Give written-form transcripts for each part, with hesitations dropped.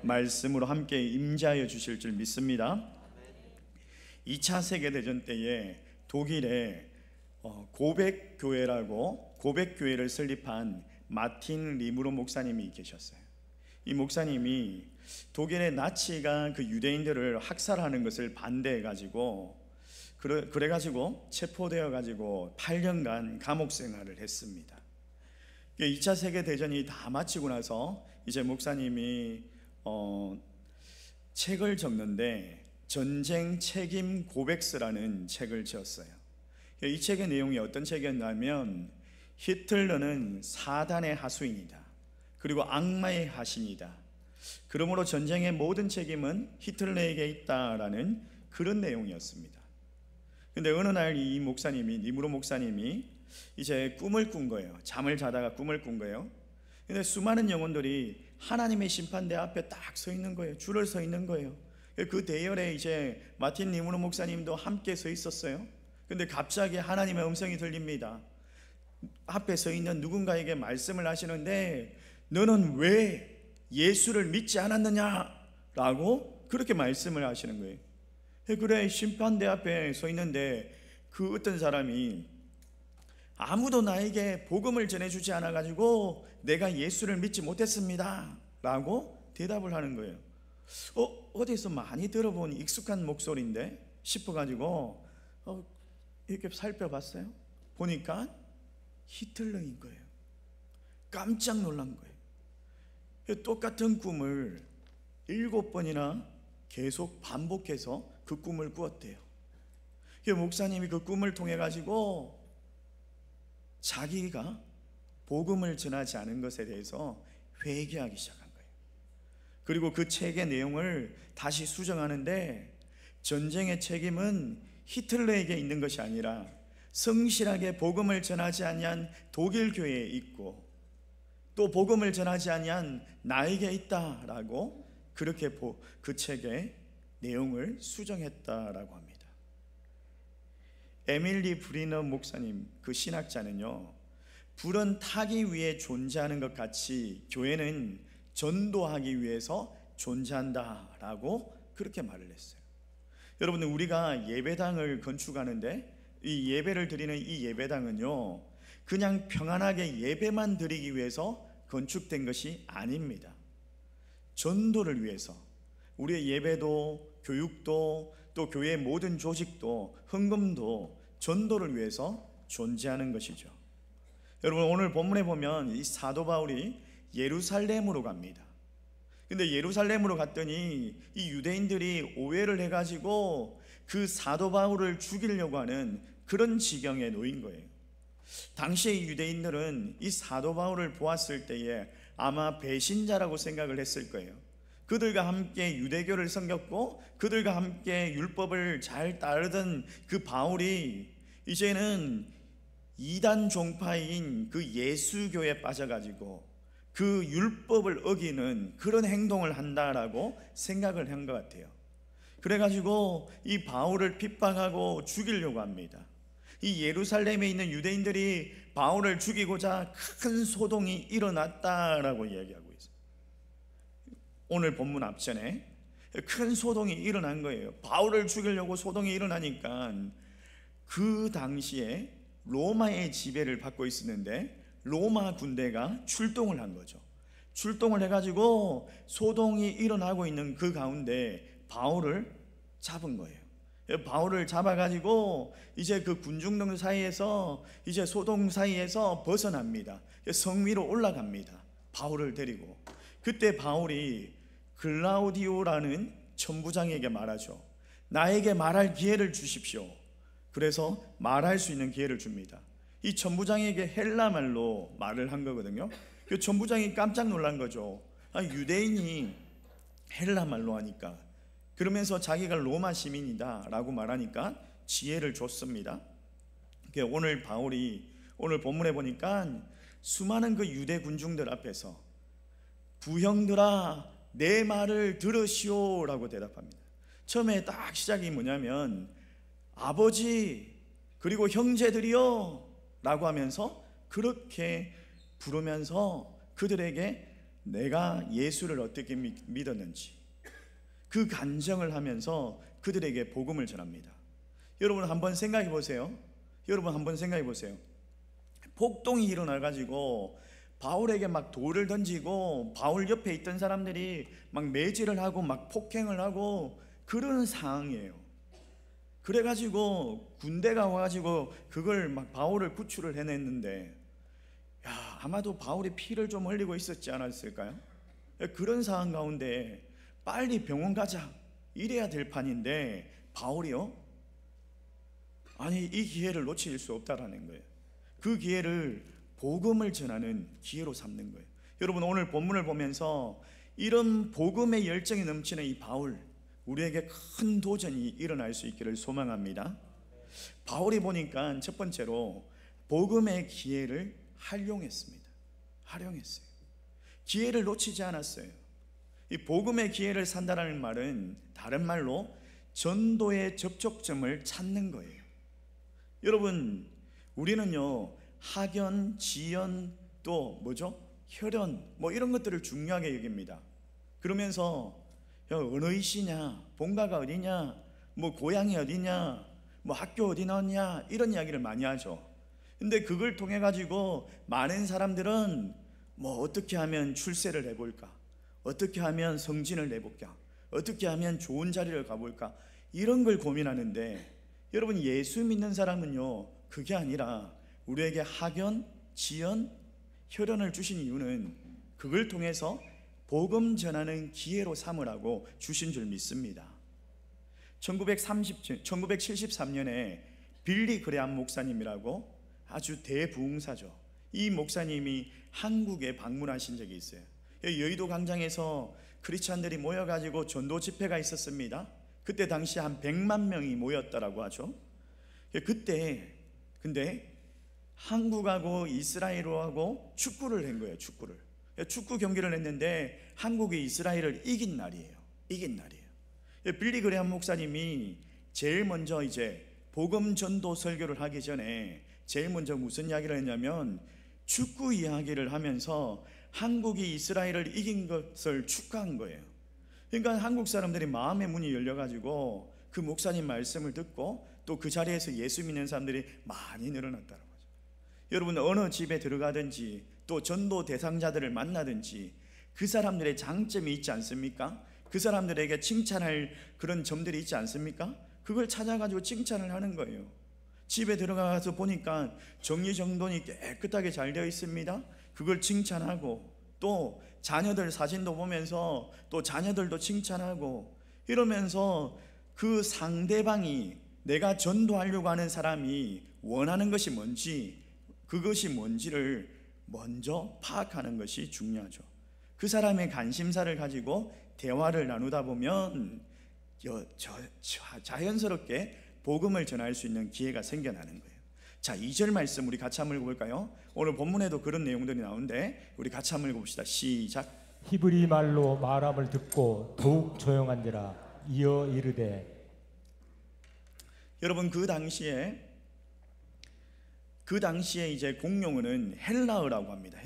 말씀으로 함께 임재하여 주실 줄 믿습니다. 2차 세계대전 때에 독일에 고백교회라고 고백교회를 설립한 마틴 리무로 목사님이 계셨어요. 이 목사님이 독일의 나치가 그 유대인들을 학살하는 것을 반대해가지고 그래가지고 체포되어가지고 8년간 감옥 생활을 했습니다. 2차 세계대전이 다 마치고 나서 이제 목사님이 책을 적는데 전쟁 책임 고백서라는 책을 지었어요. 이 책의 내용이 어떤 책이었냐면 히틀러는 사단의 하수인이다, 그리고 악마의 하신이다, 그러므로 전쟁의 모든 책임은 히틀러에게 있다라는 그런 내용이었습니다. 근데 어느 날 이 목사님이, 니무로 목사님이 이제 꿈을 꾼 거예요. 잠을 자다가 꿈을 꾼 거예요. 근데 수많은 영혼들이 하나님의 심판대 앞에 딱 서 있는 거예요. 줄을 서 있는 거예요. 그 대열에 이제 마틴 니무로 목사님도 함께 서 있었어요. 근데 갑자기 하나님의 음성이 들립니다. 앞에 서 있는 누군가에게 말씀을 하시는데 너는 왜 예수를 믿지 않았느냐? 라고 그렇게 말씀을 하시는 거예요. 그래, 심판대 앞에 서 있는데 그 어떤 사람이 아무도 나에게 복음을 전해주지 않아가지고 내가 예수를 믿지 못했습니다 라고 대답을 하는 거예요. 어디서 많이 들어본 익숙한 목소리인데 싶어가지고 이렇게 살펴봤어요. 보니까 히틀러인 거예요. 깜짝 놀란 거예요. 똑같은 꿈을 7번이나 계속 반복해서 그 꿈을 꾸었대요. 목사님이 그 꿈을 통해 가지고 자기가 복음을 전하지 않은 것에 대해서 회개하기 시작한 거예요. 그리고 그 책의 내용을 다시 수정하는데 전쟁의 책임은 히틀러에게 있는 것이 아니라 성실하게 복음을 전하지 아니한 독일 교회에 있고 또 복음을 전하지 아니한 나에게 있다라고 그렇게 그 책의 내용을 수정했다라고 합니다. 에밀리 브리너 목사님, 그 신학자는요, 불은 타기 위해 존재하는 것 같이 교회는 전도하기 위해서 존재한다라고 그렇게 말을 했어요. 여러분, 우리가 예배당을 건축하는데 이 예배를 드리는 이 예배당은요, 그냥 평안하게 예배만 드리기 위해서 건축된 것이 아닙니다. 전도를 위해서, 우리의 예배도 교육도 또 교회의 모든 조직도 헌금도 전도를 위해서 존재하는 것이죠. 여러분, 오늘 본문에 보면 이 사도 바울이 예루살렘으로 갑니다. 근데 예루살렘으로 갔더니 이 유대인들이 오해를 해가지고 그 사도 바울을 죽이려고 하는 그런 지경에 놓인 거예요. 당시의 유대인들은 이 사도 바울을 보았을 때에 아마 배신자라고 생각을 했을 거예요. 그들과 함께 유대교를 섬겼고 그들과 함께 율법을 잘 따르던 그 바울이 이제는 이단 종파인 그 예수교에 빠져가지고 그 율법을 어기는 그런 행동을 한다라고 생각을 한 것 같아요. 그래가지고 이 바울을 핍박하고 죽이려고 합니다. 이 예루살렘에 있는 유대인들이 바울을 죽이고자 큰 소동이 일어났다라고 이야기하고 있어요. 오늘 본문 앞전에 큰 소동이 일어난 거예요. 바울을 죽이려고 소동이 일어나니까 그 당시에 로마의 지배를 받고 있었는데 로마 군대가 출동을 한 거죠. 출동을 해가지고 소동이 일어나고 있는 그 가운데 바울을 잡은 거예요. 바울을 잡아가지고 이제 그 군중들 사이에서 이제 소동 사이에서 벗어납니다. 성 위로 올라갑니다. 바울을 데리고. 그때 바울이 글라우디오라는 천부장에게 말하죠. 나에게 말할 기회를 주십시오. 그래서 말할 수 있는 기회를 줍니다. 이 천부장에게 헬라 말로 말을 한 거거든요. 그 천부장이 깜짝 놀란 거죠. 유대인이 헬라 말로 하니까, 그러면서 자기가 로마 시민이다 라고 말하니까 지혜를 줬습니다. 오늘 바울이 오늘 본문에 보니까 수많은 그 유대 군중들 앞에서 부형들아 내 말을 들으시오 라고 대답합니다. 처음에 딱 시작이 뭐냐면 아버지 그리고 형제들이요 라고 하면서 그렇게 부르면서 그들에게 내가 예수를 어떻게 믿었는지 그 간증을 하면서 그들에게 복음을 전합니다. 여러분 한번 생각해 보세요. 폭동이 일어나 가지고 바울에게 막 돌을 던지고 바울 옆에 있던 사람들이 막 매질을 하고 막 폭행을 하고 그런 상황이에요. 그래가지고 군대가 와가지고 그걸 막 바울을 구출을 해냈는데, 야, 아마도 바울이 피를 좀 흘리고 있었지 않았을까요? 그런 상황 가운데 빨리 병원 가자 이래야 될 판인데 바울이요? 아니, 이 기회를 놓칠 수 없다라는 거예요. 그 기회를 복음을 전하는 기회로 삼는 거예요. 여러분 오늘 본문을 보면서 이런 복음의 열정이 넘치는 이 바울, 우리에게 큰 도전이 일어날 수 있기를 소망합니다. 바울이 보니까 첫 번째로 복음의 기회를 활용했습니다. 기회를 놓치지 않았어요. 이 복음의 기회를 산다라는 말은 다른 말로 전도의 접촉점을 찾는 거예요. 여러분 우리는요 학연, 지연, 또 뭐죠? 혈연 뭐 이런 것들을 중요하게 여깁니다. 그러면서 어느이시냐, 본가가 어디냐, 뭐 고향이 어디냐, 뭐 학교 어디 나왔냐 이런 이야기를 많이 하죠. 근데 그걸 통해 가지고 많은 사람들은 뭐 어떻게 하면 출세를 해볼까, 어떻게 하면 성진을 내볼까, 어떻게 하면 좋은 자리를 가볼까 이런 걸 고민하는데, 여러분 예수 믿는 사람은요 그게 아니라 우리에게 학연, 지연, 혈연을 주신 이유는 그걸 통해서 복음 전하는 기회로 삼으라고 주신 줄 믿습니다. 1973년에 빌리 그레함 목사님이라고 아주 대부흥사죠. 이 목사님이 한국에 방문하신 적이 있어요. 여의도 광장에서 크리스찬들이 모여가지고 전도 집회가 있었습니다. 그때 당시 한 100만 명이 모였다라고 하죠. 그때 근데 한국하고 이스라엘하고 축구를 한 거예요. 축구 경기를 했는데 한국이 이스라엘을 이긴 날이에요. 빌리 그레함 목사님이 제일 먼저 이제 복음 전도 설교를 하기 전에 제일 먼저 무슨 이야기를 했냐면 축구 이야기를 하면서 한국이 이스라엘을 이긴 것을 축하한 거예요. 그러니까 한국 사람들이 마음의 문이 열려가지고 그 목사님 말씀을 듣고 또 그 자리에서 예수 믿는 사람들이 많이 늘어났다는 거죠. 여러분 어느 집에 들어가든지 또 전도 대상자들을 만나든지 그 사람들의 장점이 있지 않습니까? 그 사람들에게 칭찬할 그런 점들이 있지 않습니까? 그걸 찾아가지고 칭찬을 하는 거예요. 집에 들어가서 보니까 정리정돈이 깨끗하게 잘 되어 있습니다. 그걸 칭찬하고 또 자녀들 사진도 보면서 또 자녀들도 칭찬하고 이러면서 그 상대방이 내가 전도하려고 하는 사람이 원하는 것이 뭔지, 그것이 뭔지를 먼저 파악하는 것이 중요하죠. 그 사람의 관심사를 가지고 대화를 나누다 보면 자연스럽게 복음을 전할 수 있는 기회가 생겨나는 거예요. 자, 2절 말씀 우리 같이 한번 읽어볼까요? 오늘 본문에도 그런 내용들이 나오는데 우리 같이 한번 읽어봅시다. 시작. 히브리 말로 말함을 듣고 더욱 조용한지라 이어 이르되. 여러분 그 당시에 이제 공용어는 헬라어라고 합니다.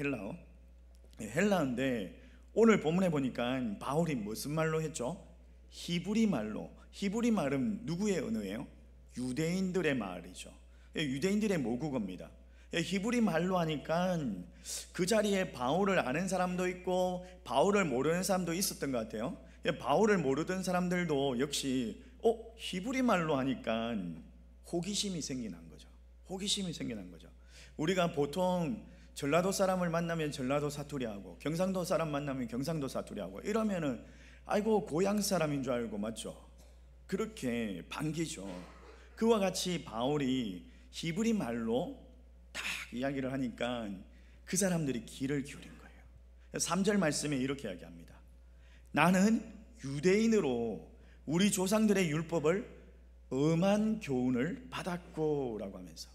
헬라어인데 오늘 본문에 보니까 바울이 무슨 말로 했죠? 히브리 말로. 히브리 말은 누구의 언어예요? 유대인들의 말이죠. 유대인들의 모국어입니다. 히브리 말로 하니까 그 자리에 바울을 아는 사람도 있고 바울을 모르는 사람도 있었던 것 같아요. 바울을 모르던 사람들도 역시 히브리 말로 하니까 호기심이 생겨난 거죠. 우리가 보통 전라도 사람을 만나면 전라도 사투리하고 경상도 사람 만나면 경상도 사투리하고 이러면은 아이고 고향 사람인 줄 알고, 맞죠? 그렇게 반기죠. 그와 같이 바울이 히브리 말로 딱 이야기를 하니까 그 사람들이 귀를 기울인 거예요. 3절 말씀에 이렇게 이야기합니다. 나는 유대인으로 우리 조상들의 율법을 엄한 교훈을 받았고 라고 하면서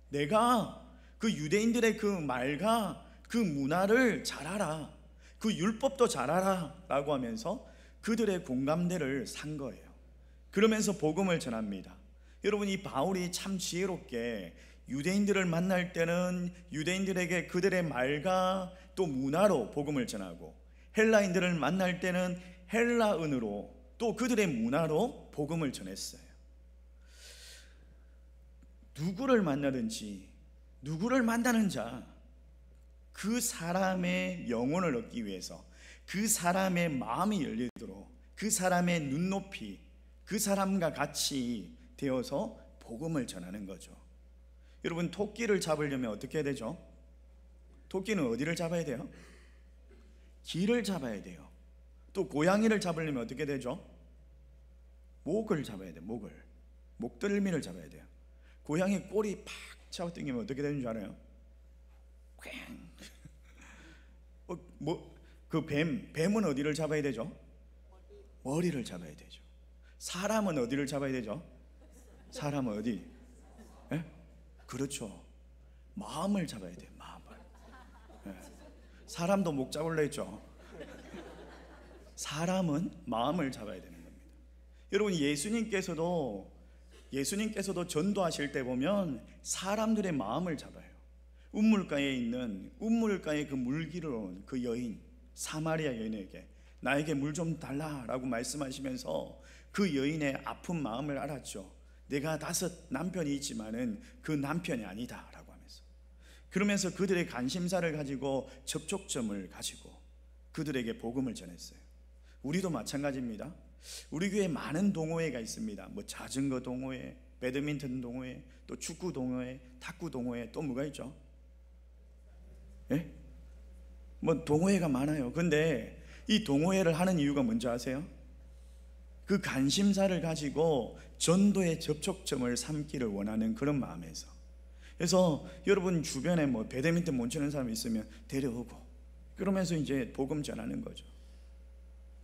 내가 그 유대인들의 그 말과 그 문화를 잘 알아, 그 율법도 잘 알아 라고 하면서 그들의 공감대를 산 거예요. 그러면서 복음을 전합니다. 여러분 이 바울이 참 지혜롭게 유대인들을 만날 때는 유대인들에게 그들의 말과 또 문화로 복음을 전하고, 헬라인들을 만날 때는 헬라언어로 또 그들의 문화로 복음을 전했어요. 누구를 만나든지 누구를 만나는 자, 그 사람의 영혼을 얻기 위해서, 그 사람의 마음이 열리도록, 그 사람의 눈높이, 그 사람과 같이 되어서 복음을 전하는 거죠. 여러분, 토끼를 잡으려면 어떻게 해야 되죠? 토끼는 어디를 잡아야 돼요? 귀를 잡아야 돼요. 또 고양이를 잡으려면 어떻게 되죠? 목을 잡아야 돼요. 목덜미를 잡아야 돼요. 고양이 꼬리 팍 잡아당기면 어떻게 되는 줄 알아요? 그 뱀은 어디를 잡아야 되죠? 머리를 잡아야 되죠. 사람은 어디를 잡아야 되죠? 사람은 어디? 예? 그렇죠. 마음을 잡아야 돼요. 마음을. 예. 사람도 목 잡으려 했죠. 사람은 마음을 잡아야 되는 겁니다. 여러분, 예수님께서도 전도하실 때 보면 사람들의 마음을 잡아요. 우물가에 그 물기를 온 그 여인, 사마리아 여인에게 나에게 물 좀 달라라고 말씀하시면서 그 여인의 아픈 마음을 알았죠. 내가 5 남편이 있지만은 그 남편이 아니다라고 하면서, 그러면서 그들의 관심사를 가지고 접촉점을 가지고 그들에게 복음을 전했어요. 우리도 마찬가지입니다. 우리 교회에 많은 동호회가 있습니다. 뭐 자전거 동호회, 배드민턴 동호회, 또 축구 동호회, 탁구 동호회, 또 뭐가 있죠? 예? 뭐 동호회가 많아요. 근데 이 동호회를 하는 이유가 뭔지 아세요? 그 관심사를 가지고 전도의 접촉점을 삼기를 원하는 그런 마음에서. 그래서 여러분 주변에 뭐 배드민턴 못 치는 사람이 있으면 데려오고, 그러면서 이제 복음 전하는 거죠.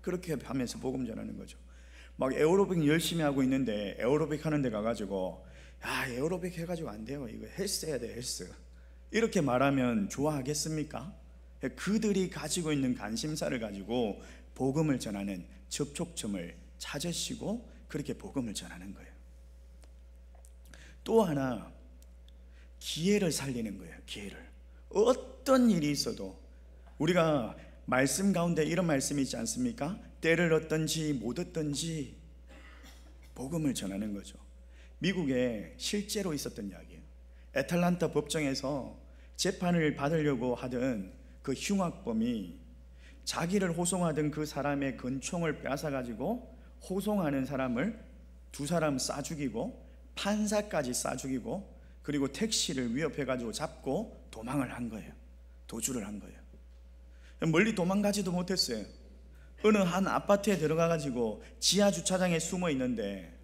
그렇게 하면서 복음 전하는 거죠. 막 에어로빅 열심히 하고 있는데 에어로빅 하는 데 가가지고, 야, 에어로빅 해가지고 안 돼요, 이거 헬스 해야 돼, 헬스, 이렇게 말하면 좋아하겠습니까? 그들이 가지고 있는 관심사를 가지고 복음을 전하는 접촉점을 찾으시고 그렇게 복음을 전하는 거예요. 또 하나, 기회를 살리는 거예요. 기회를. 어떤 일이 있어도, 우리가 말씀 가운데 이런 말씀이 있지 않습니까? 때를 얻든지 못 얻든지 복음을 전하는 거죠. 미국에 실제로 있었던 이야기예요. 애틀란타 법정에서 재판을 받으려고 하던 그 흉악범이 자기를 호송하던 그 사람의 권총을 빼앗아가지고 호송하는 사람을 2 사람 쏴 죽이고, 판사까지 쏴 죽이고, 그리고 택시를 위협해가지고 잡고 도망을 한 거예요. 도주를 한 거예요. 멀리 도망가지도 못했어요. 어느 한 아파트에 들어가가지고 지하 주차장에 숨어 있는데,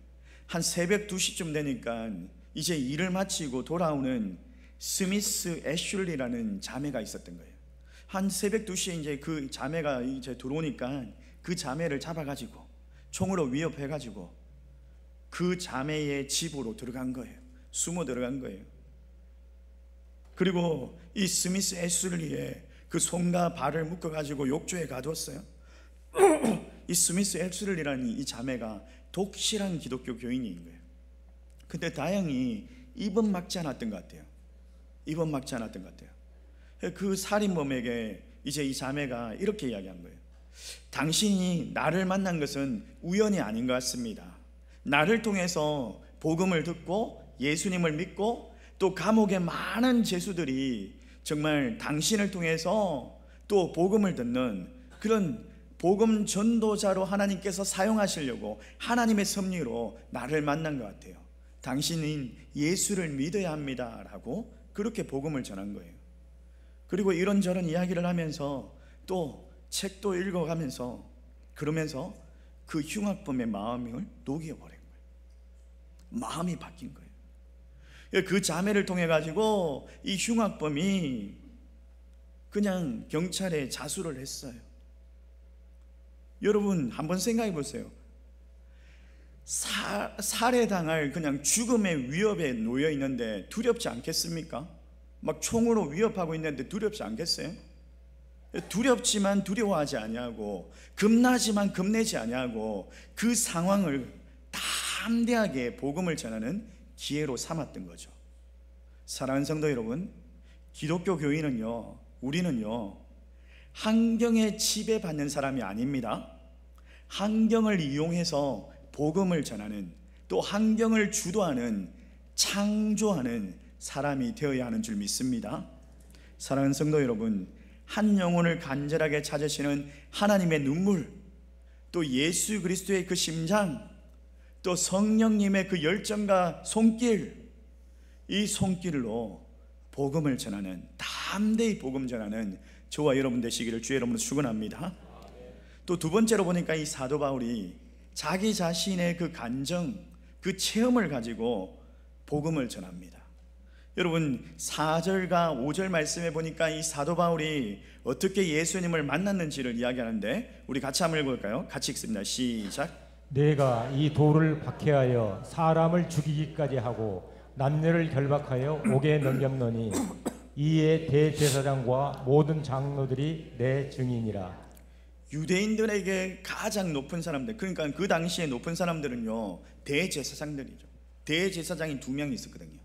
한 새벽 2시쯤 되니까 이제 일을 마치고 돌아오는 스미스 애슐리라는 자매가 있었던 거예요. 한 새벽 2시에 이제 그 자매가 이제 들어오니까 그 자매를 잡아가지고 총으로 위협해가지고 그 자매의 집으로 들어간 거예요. 숨어 들어간 거예요. 그리고 이 스미스 애슐리의 그 손과 발을 묶어가지고 욕조에 가뒀어요. 이 스미스 애슐리라는 이 자매가 독실한 기독교 교인인 거예요. 근데 다행히 입은 막지 않았던 것 같아요. 그 살인범에게 이제 이 자매가 이렇게 이야기한 거예요. 당신이 나를 만난 것은 우연이 아닌 것 같습니다. 나를 통해서 복음을 듣고 예수님을 믿고, 또 감옥의 많은 죄수들이 정말 당신을 통해서 또 복음을 듣는 그런 복음 전도자로 하나님께서 사용하시려고 하나님의 섭리로 나를 만난 것 같아요. 당신은 예수를 믿어야 합니다 라고 그렇게 복음을 전한 거예요. 그리고 이런저런 이야기를 하면서 또 책도 읽어가면서, 그러면서 그 흉악범의 마음을 녹여버린 거예요. 마음이 바뀐 거예요. 그 자매를 통해 가지고 이 흉악범이 그냥 경찰에 자수를 했어요. 여러분 한번 생각해 보세요. 살해당할 그냥 죽음의 위협에 놓여 있는데 두렵지 않겠습니까? 막 총으로 위협하고 있는데 두렵지 않겠어요? 두렵지만 두려워하지 아니하고, 겁나지만 겁내지 아니하고, 그 상황을 담대하게 복음을 전하는 기회로 삼았던 거죠. 사랑하는 성도 여러분, 기독교 교인은요, 우리는요 환경에 지배받는 사람이 아닙니다. 환경을 이용해서 복음을 전하는, 또 환경을 주도하는, 창조하는 사람이 되어야 하는 줄 믿습니다. 사랑하는 성도 여러분, 한 영혼을 간절하게 찾으시는 하나님의 눈물, 또 예수 그리스도의 그 심장, 또 성령님의 그 열정과 손길, 이 손길로 복음을 전하는, 담대히 복음 전하는 저와 여러분 되시기를 주의 이름으로 축원합니다. 또 두 번째로 보니까 이 사도 바울이 자기 자신의 그 감정, 그 체험을 가지고 복음을 전합니다. 여러분 4절과 5절 말씀에 보니까 이 사도 바울이 어떻게 예수님을 만났는지를 이야기하는데, 우리 같이 한번 읽어볼까요? 같이 읽습니다. 시작. 내가 이 돌을 박해하여 사람을 죽이기까지 하고 남녀를 결박하여 옥에 넘겼노니 이에 대제사장과 모든 장로들이 내 증인이라. 유대인들에게 가장 높은 사람들, 그러니까 그 당시에 높은 사람들은요 대제사장들이죠. 대제사장이 2명이 있었거든요.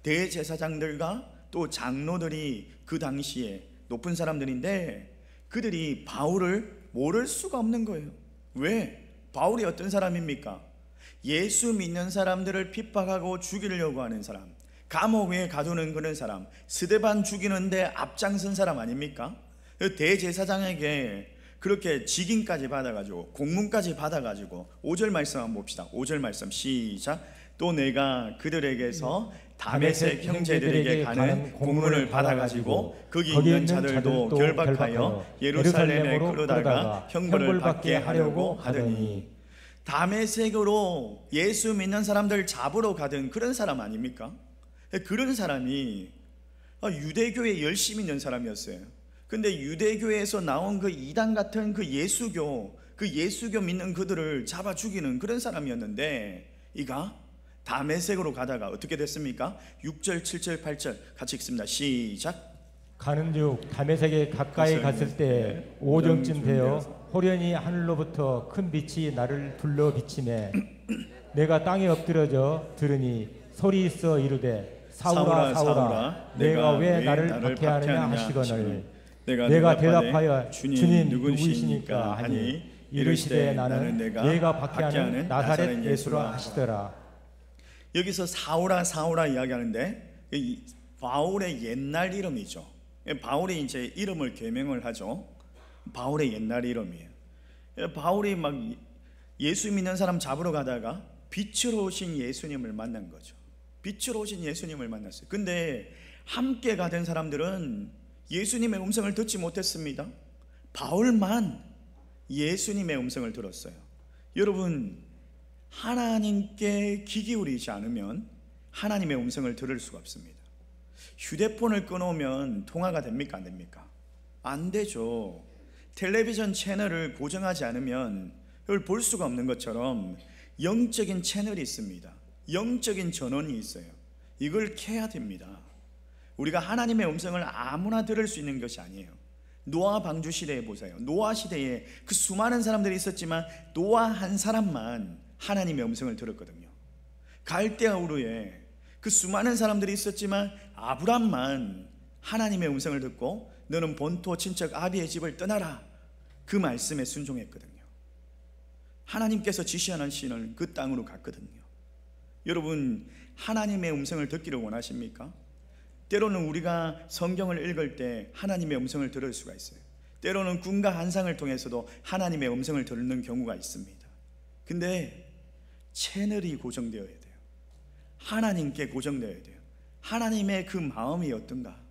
대제사장들과 또 장로들이 그 당시에 높은 사람들인데, 그들이 바울을 모를 수가 없는 거예요. 왜? 바울이 어떤 사람입니까? 예수 믿는 사람들을 핍박하고 죽이려고 하는 사람, 감옥에 가두는 그런 사람, 스데반 죽이는데 앞장선 사람 아닙니까? 대제사장에게 그렇게 직인까지 받아가지고 공문까지 받아가지고 5절 말씀 한번 봅시다. 5절 말씀 시작. 또 내가 그들에게서 다메섹 형제들에게 가는 공문을 받아가지고 거기 있는 자들도 결박하여 예루살렘에 끌어다가 형벌을 받게 하려고 하더니. 다메섹으로 예수 믿는 사람들 잡으러 가던 그런 사람 아닙니까? 그런 사람이 유대교에 열심히 있는 사람이었어요. 근데 유대교에서 나온 그 이단 같은 그 예수교 믿는 그들을 잡아 죽이는 그런 사람이었는데, 이가 다메섹으로 가다가 어떻게 됐습니까? 6절, 7절, 8절 같이 읽습니다. 시작. 가는즉 다메섹에 가까이 갔을 때 오정쯤 되어 호련히 하늘로부터 큰 빛이 나를 둘러 비치매 내가 땅에 엎드려져 들으니 소리 있어 이르되 사울아 사울아 내가 왜 나를 박해하느냐 하시거늘 내가 대답하여 주님 누구이시니까 하니 이르시되 나는 내가 박해하는 나사렛 예수라 하시더라. 여기서 사울아 사울아 이야기하는데 바울의 옛날 이름이죠. 바울이 이제 이름을 계명을 하죠. 바울의 옛날 이름이에요. 바울이 막 예수 믿는 사람 잡으러 가다가 빛으로 오신 예수님을 만난 거죠. 빛으로 오신 예수님을 만났어요. 근데 함께 가던 사람들은 예수님의 음성을 듣지 못했습니다. 바울만 예수님의 음성을 들었어요. 여러분, 하나님께 귀 기울이지 않으면 하나님의 음성을 들을 수가 없습니다. 휴대폰을 끊으면 통화가 됩니까? 안 됩니까? 안 되죠. 텔레비전 채널을 고정하지 않으면 이걸 볼 수가 없는 것처럼 영적인 채널이 있습니다. 영적인 전원이 있어요. 이걸 켜야 됩니다. 우리가 하나님의 음성을 아무나 들을 수 있는 것이 아니에요. 노아 방주 시대에 보세요. 노아 시대에 그 수많은 사람들이 있었지만 노아 한 사람만 하나님의 음성을 들었거든요. 갈대아 우르에 그 수많은 사람들이 있었지만 아브람만 하나님의 음성을 듣고 너는 본토 친척 아비의 집을 떠나라, 그 말씀에 순종했거든요. 하나님께서 지시하시는 그 땅으로 갔거든요. 여러분, 하나님의 음성을 듣기를 원하십니까? 때로는 우리가 성경을 읽을 때 하나님의 음성을 들을 수가 있어요. 때로는 꿈과 환상을 통해서도 하나님의 음성을 듣는 경우가 있습니다. 근데 채널이 고정되어야 돼요. 하나님께 고정되어야 돼요. 하나님의 그 마음이 어떤가,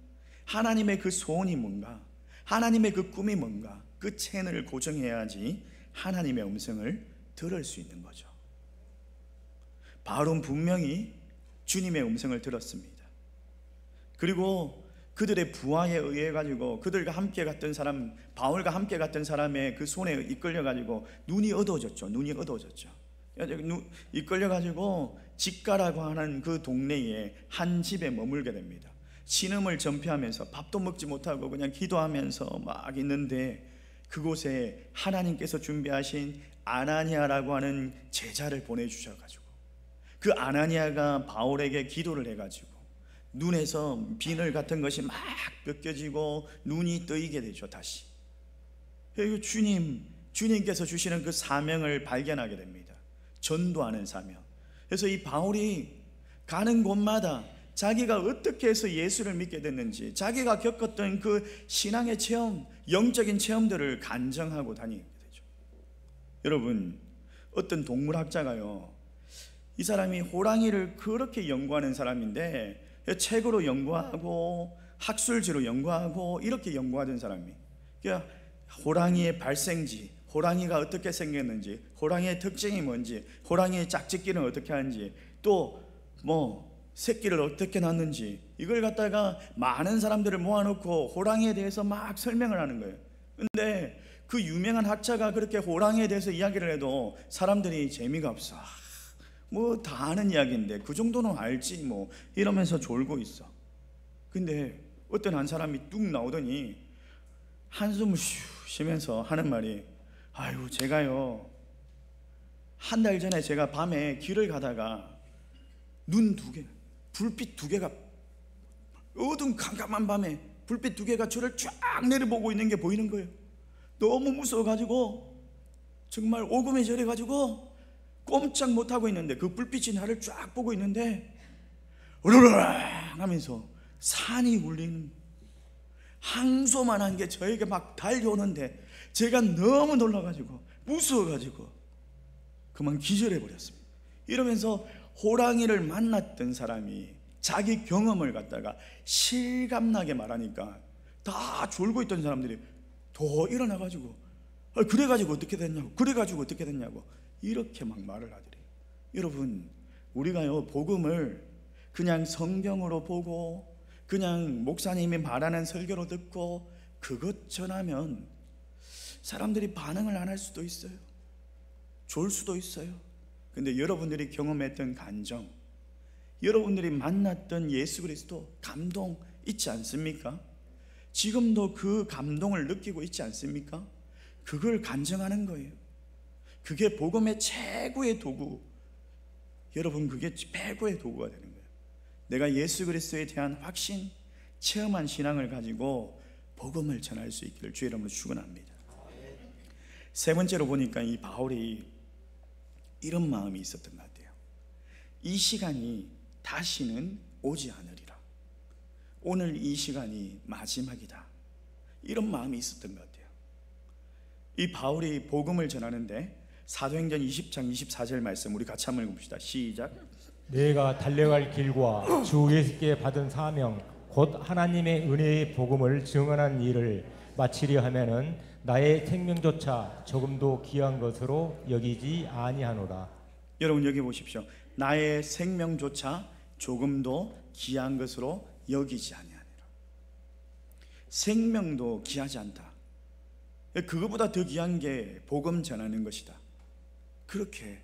하나님의 그 소원이 뭔가, 하나님의 그 꿈이 뭔가, 그 채널을 고정해야지 하나님의 음성을 들을 수 있는 거죠. 바울은 분명히 주님의 음성을 들었습니다. 그리고 그들의 부하에 의해 가지고 그들과 함께 갔던 사람, 바울과 함께 갔던 사람의 그 손에 이끌려 가지고 눈이 어두워졌죠. 눈이 어두워졌죠. 이끌려 가지고 직가라고 하는 그 동네에 한 집에 머물게 됩니다. 신음을 전폐하면서 밥도 먹지 못하고 그냥 기도하면서 막 있는데, 그곳에 하나님께서 준비하신 아나니아라고 하는 제자를 보내주셔가지고 그 아나니아가 바울에게 기도를 해가지고 눈에서 비늘 같은 것이 막 벗겨지고 눈이 뜨이게 되죠. 다시 그리고 주님께서 주시는 그 사명을 발견하게 됩니다. 전도하는 사명. 그래서 이 바울이 가는 곳마다 자기가 어떻게 해서 예수를 믿게 됐는지, 자기가 겪었던 그 신앙의 체험, 영적인 체험들을 간증하고 다니게 되죠. 여러분, 어떤 동물학자가요, 이 사람이 호랑이를 그렇게 연구하는 사람인데, 책으로 연구하고 학술지로 연구하고 이렇게 연구하던 사람이, 그러니까 호랑이의 발생지, 호랑이가 어떻게 생겼는지, 호랑이의 특징이 뭔지, 호랑이의 짝짓기는 어떻게 하는지, 또 새끼를 어떻게 낳는지, 이걸 갖다가 많은 사람들을 모아놓고 호랑이에 대해서 막 설명을 하는 거예요. 근데 그 유명한 학자가 그렇게 호랑이에 대해서 이야기를 해도 사람들이 재미가 없어. 다 아는 이야기인데 그 정도는 알지 이러면서 졸고 있어. 근데 어떤 한 사람이 뚝 나오더니 한숨을 쉬 쉬면서 하는 말이, 아유, 제가요, 한 달 전에 제가 밤에 길을 가다가 눈 두 개, 불빛 두 개가, 어두운 깜깜한 밤에 불빛 두 개가 저를 쫙 내려보고 있는 게 보이는 거예요. 너무 무서워가지고 정말 오금에 저려가지고 꼼짝 못하고 있는데, 그 불빛이 나를 쫙 보고 있는데 으르르 하면서 산이 울리는, 항소만한 게 저에게 막 달려오는데 제가 너무 놀라가지고 무서워가지고 그만 기절해버렸습니다. 이러면서 호랑이를 만났던 사람이 자기 경험을 갖다가 실감나게 말하니까 다 졸고 있던 사람들이 더 일어나가지고, 그래가지고 어떻게 됐냐고, 그래가지고 어떻게 됐냐고 이렇게 막 말을 하더래요. 여러분, 우리가요, 복음을 그냥 성경으로 보고 그냥 목사님이 말하는 설교로 듣고 그것 전하면 사람들이 반응을 안 할 수도 있어요. 좋을 수도 있어요. 근데 여러분들이 경험했던 감정, 여러분들이 만났던 예수 그리스도 감동 있지 않습니까? 지금도 그 감동을 느끼고 있지 않습니까? 그걸 간증하는 거예요. 그게 복음의 최고의 도구. 여러분, 그게 최고의 도구가 되는 거예요. 내가 예수 그리스도에 대한 확신, 체험한 신앙을 가지고 복음을 전할 수 있기를 주의 이름으로 축원합니다. 세 번째로 보니까 이 바울이 이런 마음이 있었던 것 같아요. 이 시간이 다시는 오지 않으리라. 오늘 이 시간이 마지막이다. 이런 마음이 있었던 것 같아요. 이 바울이 복음을 전하는데 사도행전 20장 24절 말씀 우리 같이 한번 읽어봅시다. 시작. 내가 달려갈 길과 주 예수께 받은 사명 곧 하나님의 은혜의 복음을 증언하는 일을 마치려 하면은 나의 생명조차 조금도 귀한 것으로 여기지 아니하노라. 여러분, 여기 보십시오. 나의 생명조차 조금도 귀한 것으로 여기지 아니하니라. 생명도 귀하지 않다. 그거보다 더 귀한 게 복음 전하는 것이다. 그렇게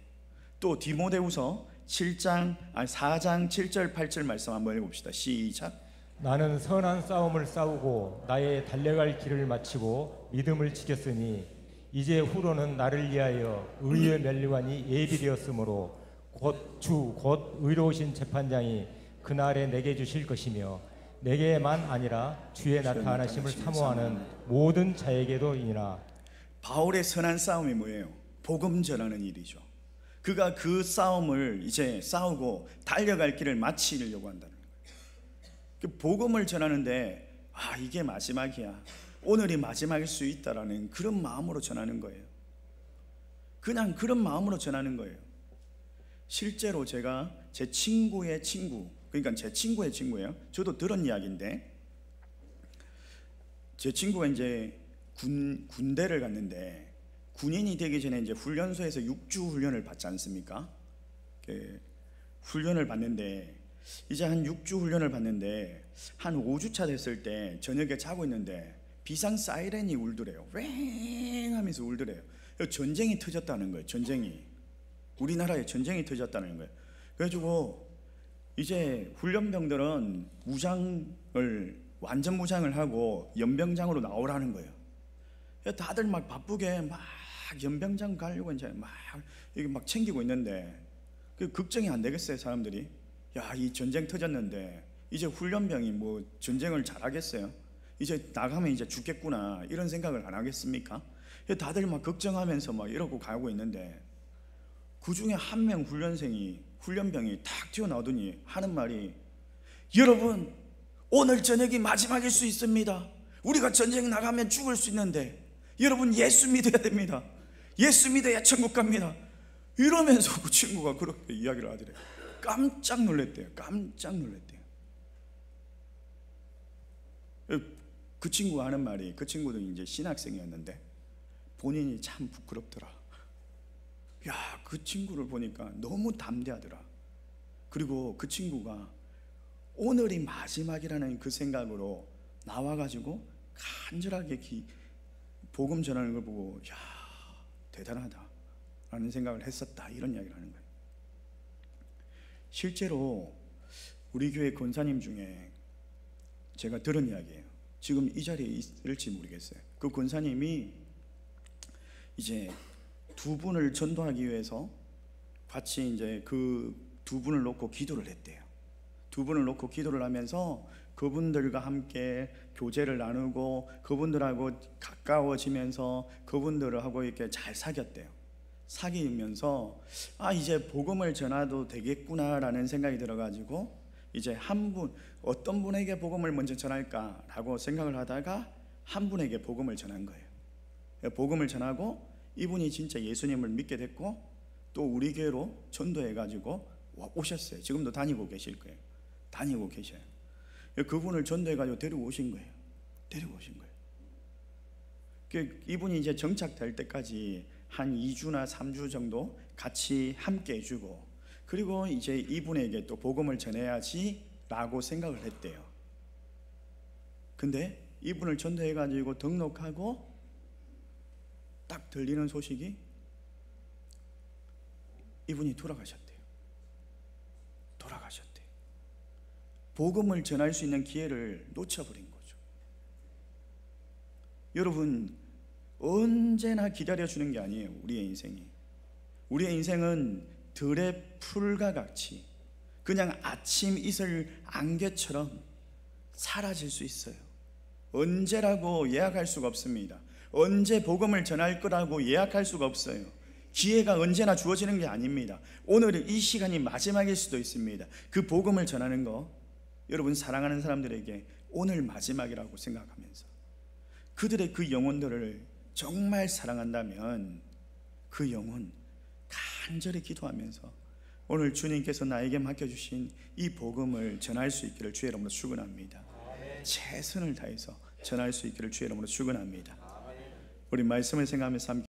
또 디모데후서 4장 7절 8절 말씀 한번 읽어봅시다. 시작. 나는 선한 싸움을 싸우고 나의 달려갈 길을 마치고 믿음을 지켰으니 이제 후로는 나를 위하여 의의 면류관이 예비되었으므로 곧 의로우신 재판장이 그날에 내게 주실 것이며 내게만 아니라 주의 나타나심을 사모하는 모든 자에게도이니라. 바울의 선한 싸움이 뭐예요? 복음 전하는 일이죠. 그가 그 싸움을 이제 싸우고 달려갈 길을 마치려고 한다는 거예요. 그 복음을 전하는데 이게 마지막이야, 오늘이 마지막일 수 있다라는 그런 마음으로 전하는 거예요. 그냥 그런 마음으로 전하는 거예요. 실제로 제가 제 친구의 친구, 그러니까 제 친구의 친구예요. 저도 들은 이야기인데, 제 친구가 이제 군대를 갔는데 군인이 되기 전에 이제 훈련소에서 6주 훈련을 받지 않습니까? 훈련을 받는데 이제 한 6주 훈련을 받는데 한 5주차 됐을 때 저녁에 자고 있는데 비상 사이렌이 울더래요. 왱 하면서 울더래요. 전쟁이 터졌다는 거예요. 우리나라에 전쟁이 터졌다는 거예요. 그래가지고 이제 훈련병들은 완전 무장을 하고 연병장으로 나오라는 거예요. 다들 막 바쁘게 막 연병장 가려고 이제 막 챙기고 있는데 그 걱정이 안 되겠어요, 사람들이. 이 전쟁 터졌는데 이제 훈련병이 전쟁을 잘하겠어요? 이제 나가면 이제 죽겠구나, 이런 생각을 안 하겠습니까? 다들 막 걱정하면서 막 이러고 가고 있는데 그 중에 한 명 훈련병이 탁 튀어나오더니 하는 말이, 여러분 오늘 저녁이 마지막일 수 있습니다. 우리가 전쟁 나가면 죽을 수 있는데 여러분 예수 믿어야 됩니다. 예수 믿어야 천국 갑니다. 이러면서 그 친구가 그렇게 이야기를 하더래요. 깜짝 놀랐대요. 깜짝 놀랐대요. 그 친구가 하는 말이, 그 친구도 이제 신학생이었는데 본인이 참 부끄럽더라. 야, 그 친구를 보니까 너무 담대하더라. 그리고 그 친구가 오늘이 마지막이라는 그 생각으로 나와가지고 간절하게 복음 전하는 걸 보고, 야, 대단하다 라는 생각을 했었다, 이런 이야기를 하는 거예요. 실제로 우리 교회 권사님 중에 제가 들은 이야기예요. 지금 이 자리에 있을지 모르겠어요. 그 권사님이 이제 두 분을 전도하기 위해서 같이 이제 그 두 분을 놓고 기도를 했대요. 두 분을 놓고 기도를 하면서 그분들과 함께 교제를 나누고 그분들하고 가까워지면서 그분들하고 이렇게 잘 사귀었대요. 사귀면서 이제 복음을 전해도 되겠구나라는 생각이 들어가지고 이제 어떤 분에게 복음을 먼저 전할까라고 생각을 하다가 한 분에게 복음을 전한 거예요. 복음을 전하고 이분이 진짜 예수님을 믿게 됐고 또 우리 교회로 전도해가지고 오셨어요. 지금도 다니고 계실 거예요. 다니고 계셔요. 그분을 전도해가지고 데려오신 거예요. 이분이 이제 정착될 때까지 한 2주나 3주 정도 같이 함께 해주고, 그리고 이제 이분에게 또 복음을 전해야지 라고 생각을 했대요. 근데 이분을 전도해가지고 등록하고 딱 들리는 소식이 이분이 돌아가셨대요. 복음을 전할 수 있는 기회를 놓쳐버린 거죠. 여러분, 언제나 기다려주는 게 아니에요. 우리의 인생은 들의 풀과 같이 그냥 아침 이슬 안개처럼 사라질 수 있어요. 언제라고 예약할 수가 없습니다. 언제 복음을 전할 거라고 예약할 수가 없어요. 기회가 언제나 주어지는 게 아닙니다. 오늘 이 시간이 마지막일 수도 있습니다. 그 복음을 전하는 거, 여러분 사랑하는 사람들에게 오늘 마지막이라고 생각하면서 그들의 그 영혼들을 정말 사랑한다면 그 영혼 간절히 기도하면서 오늘 주님께서 나에게 맡겨주신 이 복음을 전할 수 있기를 주의 이름으로 축원합니다. 최선을 다해서 전할 수 있기를 주의 이름으로 축원합니다. 우리 말씀을 생각하면서 함께